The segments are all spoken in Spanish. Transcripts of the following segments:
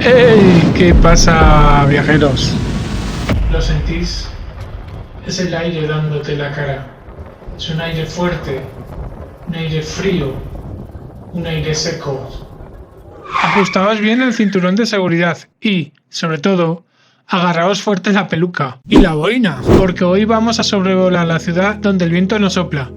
¡Hey! ¿Qué pasa, viajeros? ¿Lo sentís? Es el aire dándote la cara. Es un aire fuerte, un aire frío, un aire seco. Ajustaos bien el cinturón de seguridad y, sobre todo, agarraos fuerte la peluca y la boina, porque hoy vamos a sobrevolar la ciudad donde el viento no sopla,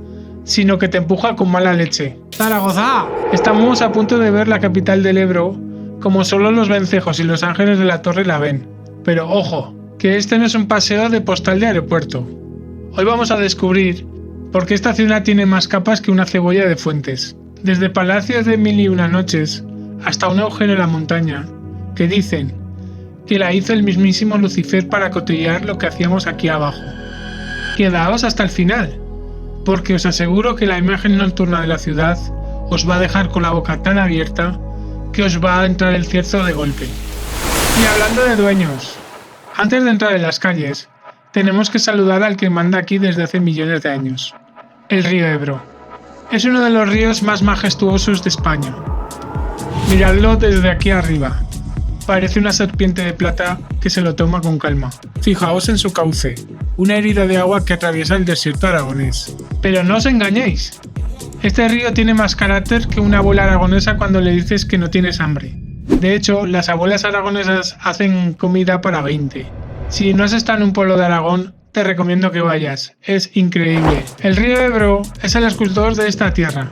sino que te empuja con mala leche. ¡Zaragoza! Estamos a punto de ver la capital del Ebro, como solo los vencejos y los ángeles de la torre la ven. Pero ojo, que este no es un paseo de postal de aeropuerto. Hoy vamos a descubrir por qué esta ciudad tiene más capas que una cebolla de fuentes. Desde palacios de mil y una noches hasta un agujero en la montaña, que dicen que la hizo el mismísimo Lucifer para cotillear lo que hacíamos aquí abajo. Quedaos hasta el final, porque os aseguro que la imagen nocturna de la ciudad os va a dejar con la boca tan abierta que os va a entrar el cierzo de golpe. Y hablando de dueños, antes de entrar en las calles, tenemos que saludar al que manda aquí desde hace millones de años, el río Ebro. Es uno de los ríos más majestuosos de España. Miradlo desde aquí arriba. Parece una serpiente de plata que se lo toma con calma. Fijaos en su cauce, una herida de agua que atraviesa el desierto aragonés. Pero no os engañéis. Este río tiene más carácter que una abuela aragonesa cuando le dices que no tienes hambre. De hecho, las abuelas aragonesas hacen comida para 20. Si no has estado en un pueblo de Aragón, te recomiendo que vayas. Es increíble. El río Ebro es el escultor de esta tierra,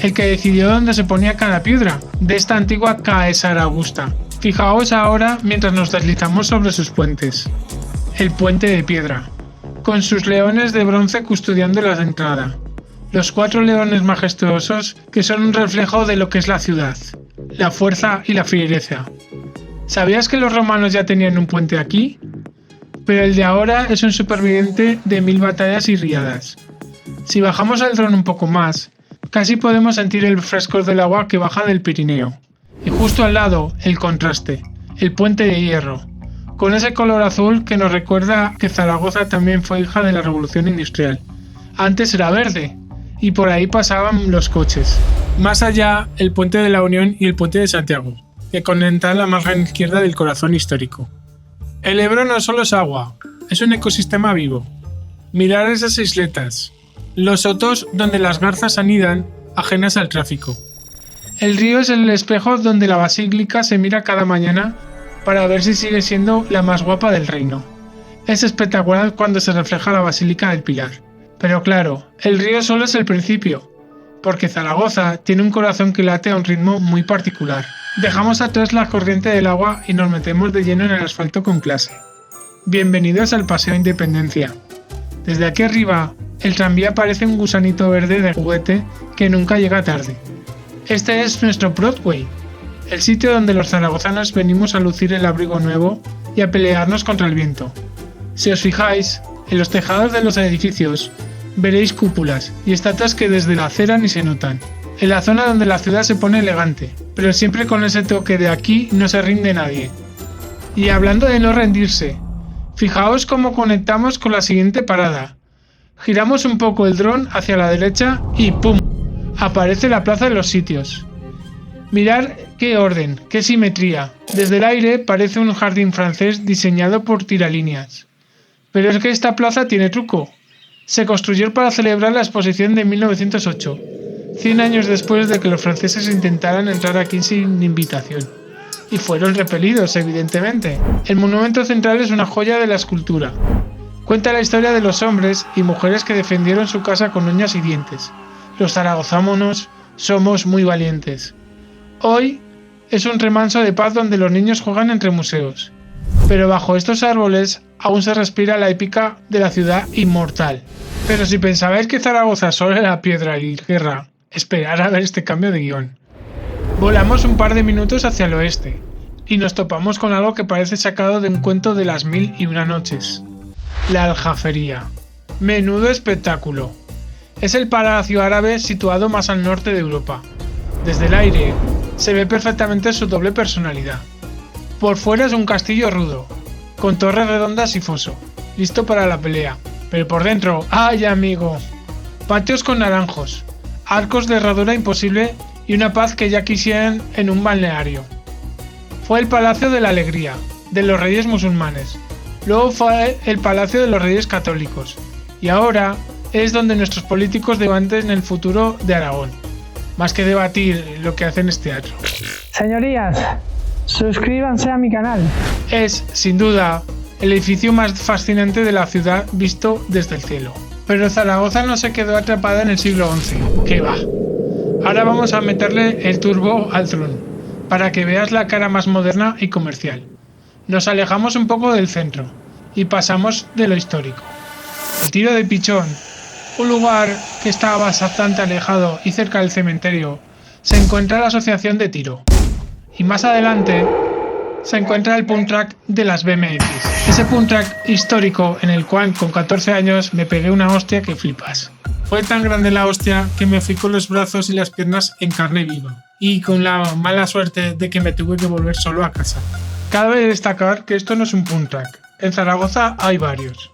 el que decidió dónde se ponía cada piedra de esta antigua Caesarea Augusta. Fijaos ahora mientras nos deslizamos sobre sus puentes. El puente de piedra, con sus leones de bronce custodiando la entrada. Los 4 leones majestuosos que son un reflejo de lo que es la ciudad, la fuerza y la fiereza. ¿Sabías que los romanos ya tenían un puente aquí? Pero el de ahora es un superviviente de 1000 batallas y riadas. Si bajamos el dron un poco más, casi podemos sentir el frescor del agua que baja del Pirineo. Y justo al lado, el contraste, el puente de hierro, con ese color azul que nos recuerda que Zaragoza también fue hija de la Revolución Industrial. Antes era verde, y por ahí pasaban los coches. Más allá, el puente de la Unión y el puente de Santiago, que conectan la margen izquierda del corazón histórico. El Ebro no solo es agua, es un ecosistema vivo. Mirad esas isletas, los sotos donde las garzas anidan, ajenas al tráfico. El río es el espejo donde la basílica se mira cada mañana para ver si sigue siendo la más guapa del reino. Es espectacular cuando se refleja la Basílica del Pilar. Pero claro, el río solo es el principio, porque Zaragoza tiene un corazón que late a un ritmo muy particular. Dejamos atrás la corriente del agua y nos metemos de lleno en el asfalto con clase. Bienvenidos al Paseo Independencia. Desde aquí arriba, el tranvía parece un gusanito verde de juguete que nunca llega tarde. Este es nuestro Broadway, el sitio donde los zaragozanos venimos a lucir el abrigo nuevo y a pelearnos contra el viento. Si os fijáis, en los tejados de los edificios veréis cúpulas y estatuas que desde la acera ni se notan. En la zona donde la ciudad se pone elegante, pero siempre con ese toque de aquí no se rinde nadie. Y hablando de no rendirse, fijaos cómo conectamos con la siguiente parada. Giramos un poco el dron hacia la derecha y ¡pum! Aparece la plaza de los sitios. Mirad qué orden, qué simetría. Desde el aire parece un jardín francés diseñado por tiralíneas. Pero es que esta plaza tiene truco. Se construyó para celebrar la exposición de 1908, 100 años después de que los franceses intentaran entrar aquí sin invitación. Y fueron repelidos, evidentemente. El monumento central es una joya de la escultura. Cuenta la historia de los hombres y mujeres que defendieron su casa con uñas y dientes. Los zaragozámonos somos muy valientes. Hoy es un remanso de paz donde los niños juegan entre museos. Pero bajo estos árboles aún se respira la épica de la ciudad inmortal. Pero si pensabais que Zaragoza solo era piedra y guerra, esperad a ver este cambio de guión. Volamos un par de minutos hacia el oeste y nos topamos con algo que parece sacado de un cuento de las 1001 noches. La Aljafería. Menudo espectáculo. Es el palacio árabe situado más al norte de Europa. Desde el aire se ve perfectamente su doble personalidad. Por fuera es un castillo rudo, con torres redondas y foso, listo para la pelea. Pero por dentro, ¡ay amigo! Patios con naranjos, arcos de herradura imposible y una paz que ya quisieran en un balneario. fue el Palacio de la Alegría, de los Reyes Musulmanes. Luego fue el Palacio de los Reyes Católicos. Y ahora es donde nuestros políticos debaten el futuro de Aragón, más que debatir lo que hacen es teatro. Señorías, suscríbanse a mi canal. Es, sin duda, el edificio más fascinante de la ciudad visto desde el cielo. Pero Zaragoza no se quedó atrapada en el siglo XI. ¡Qué va! Ahora vamos a meterle el turbo al Tron, para que veas la cara más moderna y comercial. Nos alejamos un poco del centro y pasamos de lo histórico. El Tiro de Pichón, un lugar que está bastante alejado y cerca del cementerio, se encuentra la Asociación de Tiro. Y más adelante se encuentra el Punk Track de las BMX. Ese Punk Track histórico en el cual con 14 años me pegué una hostia que flipas. Fue tan grande la hostia que me fui con los brazos y las piernas en carne viva. Y con la mala suerte de que me tuve que volver solo a casa. Cabe destacar que esto no es un Punk Track. En Zaragoza hay varios.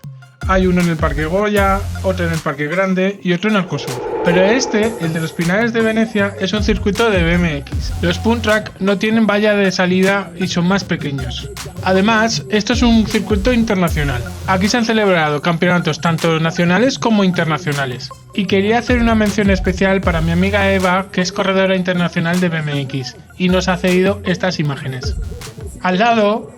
Hay uno en el Parque Goya, otro en el Parque Grande y otro en Alcosur. Pero este, el de los Pinares de Venecia, es un circuito de BMX. Los Punk Track no tienen valla de salida y son más pequeños. Además, esto es un circuito internacional. Aquí se han celebrado campeonatos tanto nacionales como internacionales. Y quería hacer una mención especial para mi amiga Eva, que es corredora internacional de BMX, y nos ha cedido estas imágenes. Al lado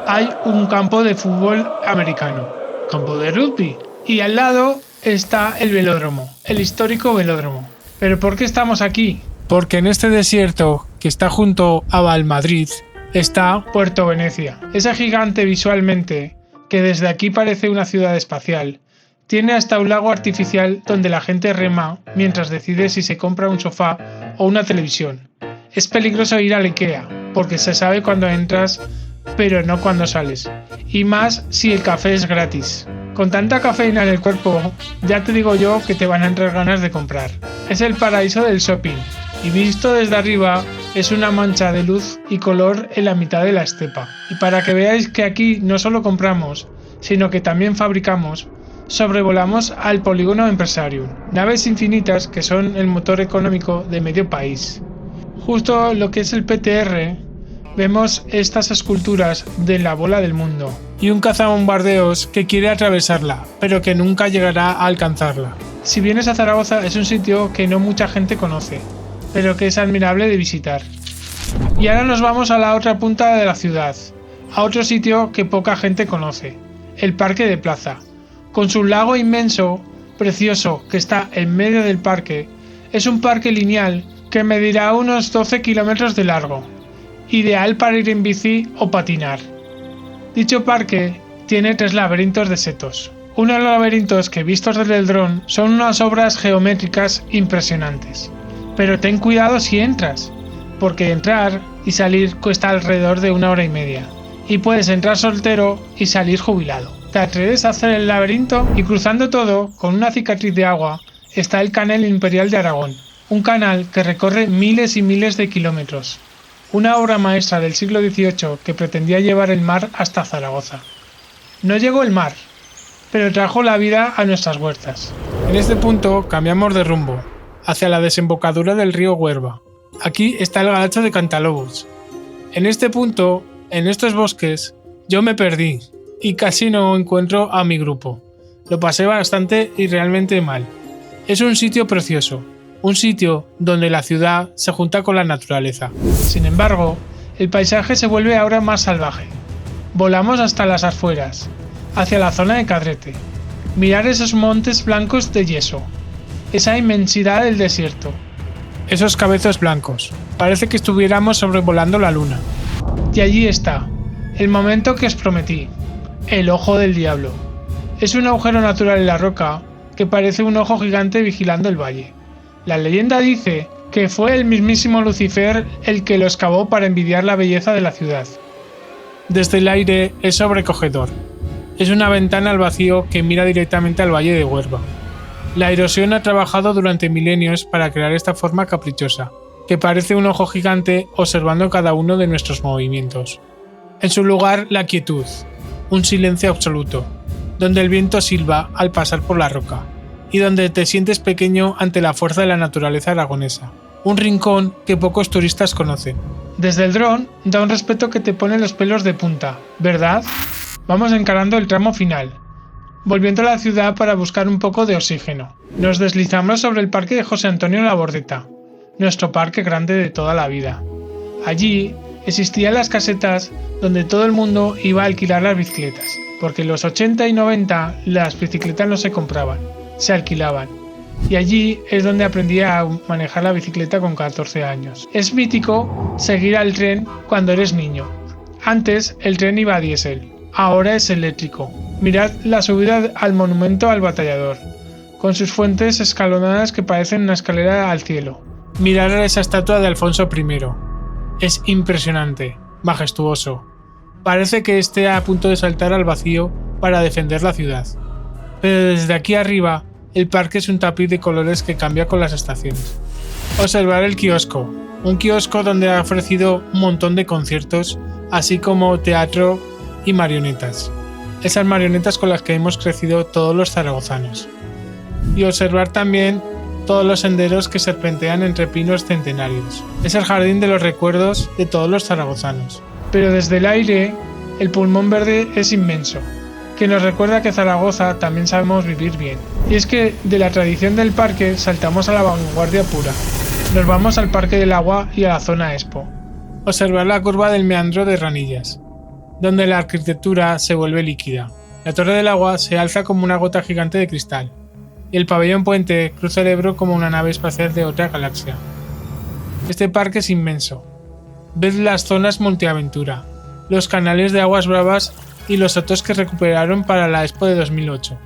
hay un campo de fútbol americano, campo de rugby, y al lado está el velódromo, el histórico velódromo. ¿Pero por qué estamos aquí? Porque en este desierto, que está junto a Valmadrid, está Puerto Venecia. Ese gigante visualmente, que desde aquí parece una ciudad espacial, tiene hasta un lago artificial donde la gente rema mientras decide si se compra un sofá o una televisión. Es peligroso ir al IKEA, porque se sabe cuando entras, pero no cuando sales. Y más si el café es gratis. Con tanta cafeína en el cuerpo, ya te digo yo que te van a entrar ganas de comprar. Es el paraíso del shopping, y visto desde arriba, es una mancha de luz y color en la mitad de la estepa. Y para que veáis que aquí no solo compramos, sino que también fabricamos, sobrevolamos al Polígono Empresarium, naves infinitas que son el motor económico de medio país. Justo lo que es el PTR, vemos estas esculturas de la bola del mundo y un cazabombardeos que quiere atravesarla, pero que nunca llegará a alcanzarla. Si vienes a Zaragoza es un sitio que no mucha gente conoce, pero que es admirable de visitar. Y ahora nos vamos a la otra punta de la ciudad, a otro sitio que poca gente conoce, el Parque de Plaza. Con su lago inmenso, precioso, que está en medio del parque, es un parque lineal que medirá unos 12 kilómetros de largo, ideal para ir en bici o patinar. Dicho parque tiene 3 laberintos de setos. Unos laberintos que vistos desde el dron son unas obras geométricas impresionantes. Pero ten cuidado si entras, porque entrar y salir cuesta alrededor de 1 hora y media. Y puedes entrar soltero y salir jubilado. Te atreves a hacer el laberinto y cruzando todo, con una cicatriz de agua, está el Canal Imperial de Aragón. Un canal que recorre miles y miles de kilómetros. Una obra maestra del siglo XVIII que pretendía llevar el mar hasta Zaragoza. No llegó el mar, pero trajo la vida a nuestras huertas. En este punto cambiamos de rumbo, hacia la desembocadura del río Huerva. Aquí está el Galacho de Cantalobos. En este punto, en estos bosques, yo me perdí y casi no encuentro a mi grupo. Lo pasé bastante y realmente mal. Es un sitio precioso. Un sitio donde la ciudad se junta con la naturaleza. Sin embargo, el paisaje se vuelve ahora más salvaje. Volamos hasta las afueras, hacia la zona de Cadrete. Mirar esos montes blancos de yeso, esa inmensidad del desierto, esos cabezos blancos. Parece que estuviéramos sobrevolando la luna. Y allí está, el momento que os prometí, el ojo del diablo. Es un agujero natural en la roca que parece un ojo gigante vigilando el valle. La leyenda dice que fue el mismísimo Lucifer el que lo excavó para envidiar la belleza de la ciudad. Desde el aire es sobrecogedor. Es una ventana al vacío que mira directamente al valle de Huerva. La erosión ha trabajado durante milenios para crear esta forma caprichosa, que parece un ojo gigante observando cada uno de nuestros movimientos. En su lugar, la quietud, un silencio absoluto, donde el viento silba al pasar por la roca, y donde te sientes pequeño ante la fuerza de la naturaleza aragonesa. Un rincón que pocos turistas conocen. Desde el dron da un respeto que te pone los pelos de punta, ¿verdad? Vamos encarando el tramo final, volviendo a la ciudad para buscar un poco de oxígeno. Nos deslizamos sobre el parque de José Antonio Labordeta, nuestro parque grande de toda la vida. Allí existían las casetas donde todo el mundo iba a alquilar las bicicletas, porque en los 80 y 90 las bicicletas no se compraban, se alquilaban. Y allí es donde aprendí a manejar la bicicleta con 14 años. Es mítico seguir al tren cuando eres niño. Antes el tren iba a diésel, ahora es eléctrico. Mirad la subida al monumento al batallador, con sus fuentes escalonadas que parecen una escalera al cielo. Mirad esa estatua de Alfonso I. Es impresionante, majestuoso. Parece que esté a punto de saltar al vacío para defender la ciudad. Pero desde aquí arriba, el parque es un tapiz de colores que cambia con las estaciones. Observar el kiosco, un kiosco donde ha ofrecido un montón de conciertos, así como teatro y marionetas. Esas marionetas con las que hemos crecido todos los zaragozanos. Y observar también todos los senderos que serpentean entre pinos centenarios. Es el jardín de los recuerdos de todos los zaragozanos. Pero desde el aire, el pulmón verde es inmenso, que nos recuerda que Zaragoza también sabemos vivir bien. Y es que de la tradición del parque saltamos a la vanguardia pura. Nos vamos al Parque del Agua y a la zona Expo. Observar la curva del meandro de Ranillas, donde la arquitectura se vuelve líquida. La Torre del Agua se alza como una gota gigante de cristal, y el pabellón puente cruza el Ebro como una nave espacial de otra galaxia. Este parque es inmenso. Ved las zonas multiaventura, los canales de aguas bravas y los sotos que recuperaron para la Expo de 2008.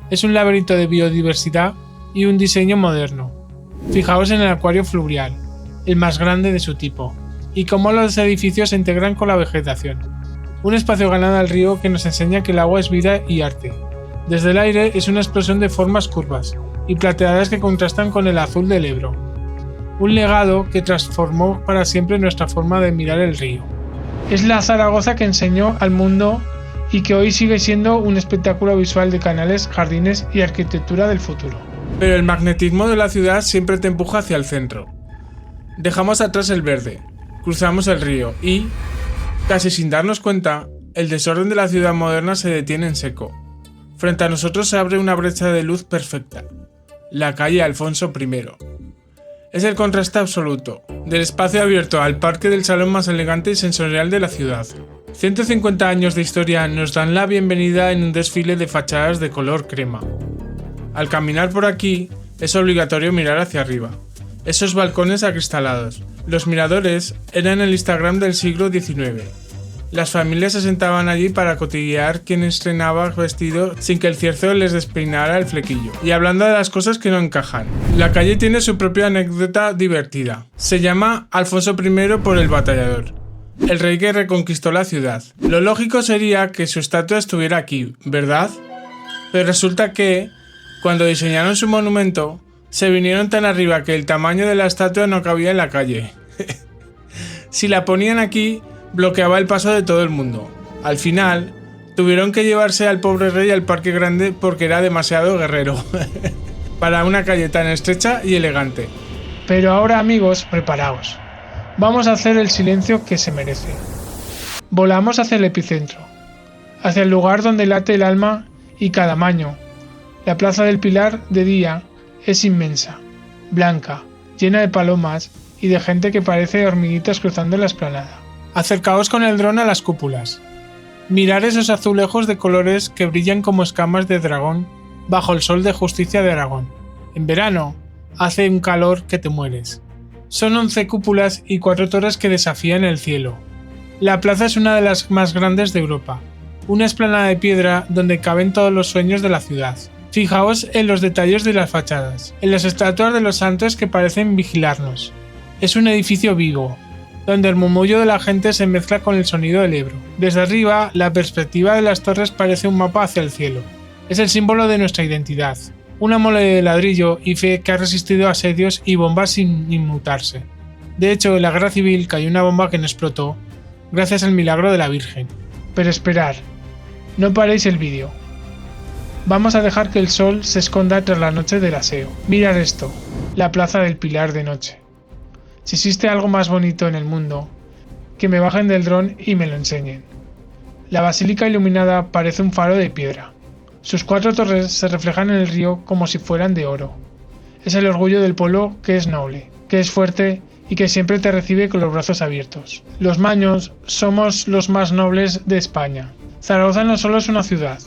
Es un laberinto de biodiversidad y un diseño moderno. Fijaos en el acuario fluvial, el más grande de su tipo, y cómo los edificios se integran con la vegetación. Un espacio ganado al río que nos enseña que el agua es vida y arte. Desde el aire es una explosión de formas curvas y plateadas que contrastan con el azul del Ebro. Un legado que transformó para siempre nuestra forma de mirar el río. Es la Zaragoza que enseñó al mundo y que hoy sigue siendo un espectáculo visual de canales, jardines y arquitectura del futuro. Pero el magnetismo de la ciudad siempre te empuja hacia el centro. Dejamos atrás el verde, cruzamos el río y, casi sin darnos cuenta, el desorden de la ciudad moderna se detiene en seco. Frente a nosotros se abre una brecha de luz perfecta, la calle Alfonso I. Es el contraste absoluto, del espacio abierto al parque del salón más elegante y sensorial de la ciudad. 150 años de historia nos dan la bienvenida en un desfile de fachadas de color crema. Al caminar por aquí, es obligatorio mirar hacia arriba. Esos balcones acristalados. Los miradores eran el Instagram del siglo XIX. Las familias se sentaban allí para cotillear quién estrenaba vestido sin que el cierzo les despeinara el flequillo. Y hablando de las cosas que no encajan. La calle tiene su propia anécdota divertida. Se llama Alfonso I por el batallador, el rey que reconquistó la ciudad. Lo lógico sería que su estatua estuviera aquí, ¿verdad? Pero resulta que, cuando diseñaron su monumento, se vinieron tan arriba que el tamaño de la estatua no cabía en la calle. Si la ponían aquí, bloqueaba el paso de todo el mundo. Al final, tuvieron que llevarse al pobre rey al Parque Grande porque era demasiado guerrero para una calle tan estrecha y elegante. Pero ahora, amigos, preparaos. Vamos a hacer el silencio que se merece. Volamos hacia el epicentro, hacia el lugar donde late el alma y cada maño. La Plaza del Pilar de día es inmensa, blanca, llena de palomas y de gente que parece hormiguitas cruzando la explanada. Acercaos con el dron a las cúpulas. Mirar esos azulejos de colores que brillan como escamas de dragón bajo el sol de justicia de Aragón. En verano, hace un calor que te mueres. Son 11 cúpulas y 4 torres que desafían el cielo. La plaza es una de las más grandes de Europa. Una explanada de piedra donde caben todos los sueños de la ciudad. Fijaos en los detalles de las fachadas, en las estatuas de los santos que parecen vigilarnos. Es un edificio vivo, donde el murmullo de la gente se mezcla con el sonido del Ebro. Desde arriba, la perspectiva de las torres parece un mapa hacia el cielo. Es el símbolo de nuestra identidad, una mole de ladrillo y fe que ha resistido asedios y bombas sin inmutarse. De hecho, en la Guerra Civil cayó una bomba que no explotó, gracias al milagro de la Virgen. Pero esperad, no paréis el vídeo. Vamos a dejar que el sol se esconda tras la noche del aseo. Mirad esto, la Plaza del Pilar de noche. Si existe algo más bonito en el mundo, que me bajen del dron y me lo enseñen. La basílica iluminada parece un faro de piedra. Sus 4 torres se reflejan en el río como si fueran de oro. Es el orgullo del pueblo que es noble, que es fuerte y que siempre te recibe con los brazos abiertos. Los maños somos los más nobles de España. Zaragoza no solo es una ciudad,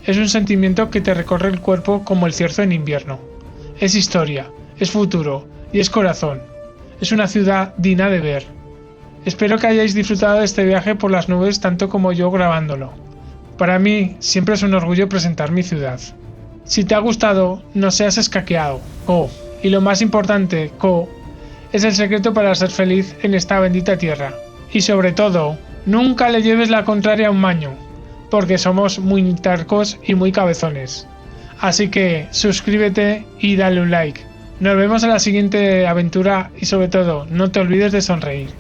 es un sentimiento que te recorre el cuerpo como el cierzo en invierno. Es historia, es futuro y es corazón. Es una ciudad digna de ver. Espero que hayáis disfrutado de este viaje por las nubes tanto como yo grabándolo. Para mí siempre es un orgullo presentar mi ciudad. Si te ha gustado, no seas escaqueado. Y lo más importante, es el secreto para ser feliz en esta bendita tierra. Y sobre todo, nunca le lleves la contraria a un maño, porque somos muy tercos y muy cabezones. Así que suscríbete y dale un like. Nos vemos en la siguiente aventura y sobre todo, no te olvides de sonreír.